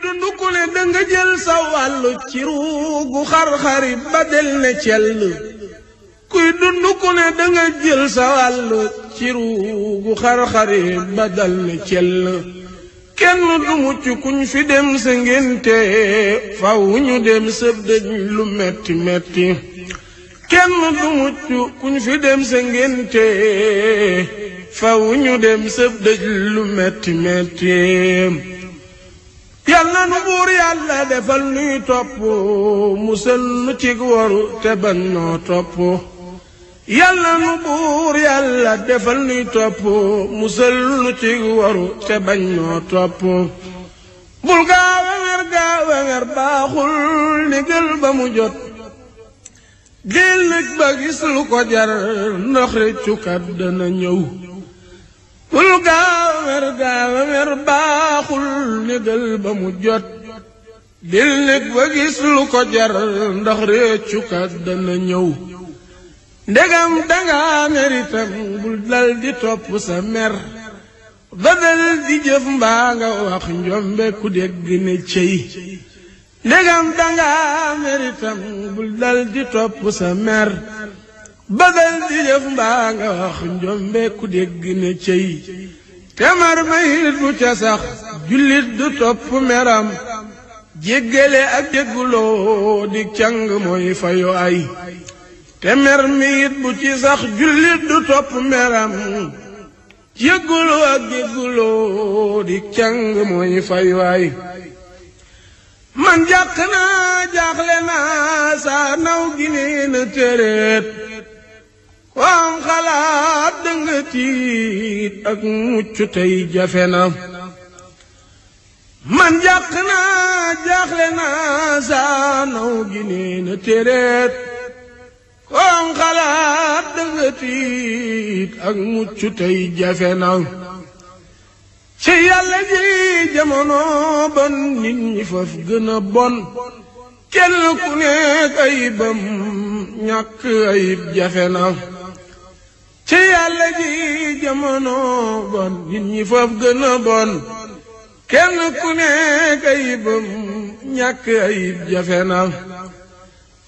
dundu ku ne danga jël sa wàllu ci ruugu xar-xari ba del ne cell kuy dundu ku ne danga jël sa wàllu ci ruugu xar-xari ba dal ne cell kenn du mucc kuñ fi dem sa ngénte faw ñu dem sëb dëj lu metti metti kenn du mucc kuñ fi dem sa ngénte faw ñu dem sëb dëj lu metti metti yàlla nu buur yàlla defal nuy topp musal nu cig waru te bañ noo topp yàlla nu buur yàlla defal nuy topp musal nu cig waru te bañ noo topp bul gaaw a mer baaxul ndigal ba mu jot dil nag ba gis lu ko jar ndax réccukat dana ñëw bul gaaw a mer baaxul négal ba mu jot dil nekk ba gis lu ko jar ndax réccukat dana ñëw ndegam danga mer itam bul dal di topp sa mer ba dal di jëf mbaa nga wax njombe ku dégg ne cey ndegam danga mer itam bul dal di topp sa mer badal di jëf mbaa nga wax njombe ku dégg ne cey te mar mayit bu ca sax jullit du topp meram jéggale ak jégguloo di càng mooy fayo ay te mer miyit bu ci sax jullit du topp meram jégguloo ak jégguloo di càng mooy fayo ay man jàq naa jaaxle naa saa naw gi nee na téréet ko am xalaat danga tiit ak mucc tey jafe na man jàq naa jaaxle naa saa naw gi nee na téréet ko am xalaat danga tiit ak mucc tey jafe na ci yàlla ji jamono bon nit ñi faf gën a bon kenn ku nekk ayibam ñàkk ayib jafe na ci yàlla ji jamono bon nit ñi faf gën a bon kenn ku nekk ayibam ñàkk ayib jafe na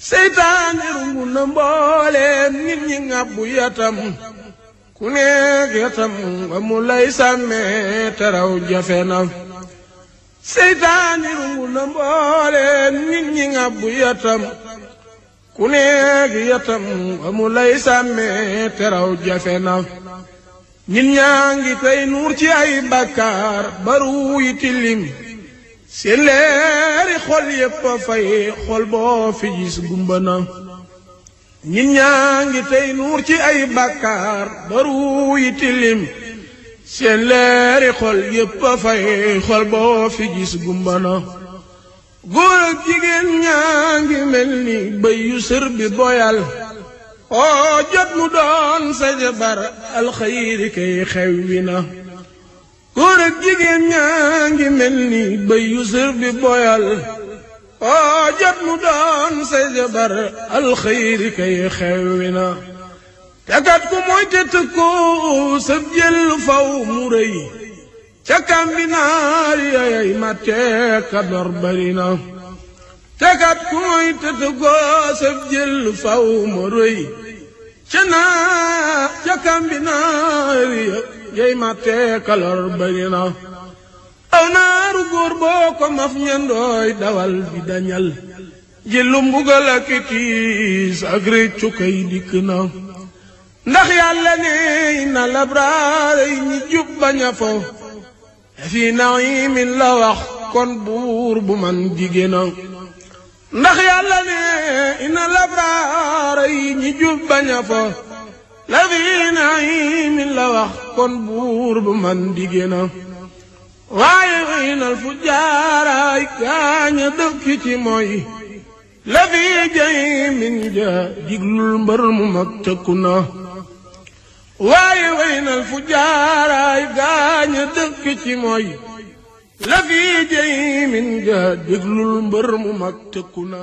seytaane rungu na mbooleem nit ñi ngàbbu yatam ku nekk yatam nga mu lay sàmmee teraw jafe na seytaane rungu na mbooleem nit ñi ngàbbu yatam ku nekk yatam nga mu lay sàmmee teraw jafe na nit ñaa ngi tey nuur ci ay bàkkaar baru yi tilim seen leeri xol yépp a fay xol boo fi gis gumba na nit ñaa ngi tey nuur ci ay bàkkaar baru yi tilim seen leeri xol yépp a fay xol boo fi gis gumba na góor ak jigéen ñaa ngi mel ni bëy yu sër bi boyal oo jot mu doon sa jabar alxayri kay xewwi na góor ak jigéen ñaa ngi mel ni bëy yu sër bi boyal oo jot mu doon sa jabar alxayri kay xewwi na te kat ku mooy te tëkko sab jël faw mu rëy ca kambinaar yayay matte ka dor bari na te kat ku mooy te tëkko sab jël faw mu rëy ca kambinaar yay matte ka dor bari na aw naaru góor boo ko maf ñandooy dawal di dañal jëlu mbugal ak tiis ak réccu kay dikk na ndax yàlla ne na labraar yi ñi jub baña fo fi naimin la wax kon buur bu man jigéen na ndax yàlla ne na labraar yi ñi jub baña fo la fi naimin la wax kon buur bu man jigéen na waaye waynal fu jaaraay gaaña dëkk ci mooy la fi jay min ja diglul mbër mu mag tëkku na waaye waynal fu jaaraay gaaña dëkk ci mooy la fi jay min ja diglul mbër mu mag tëkku na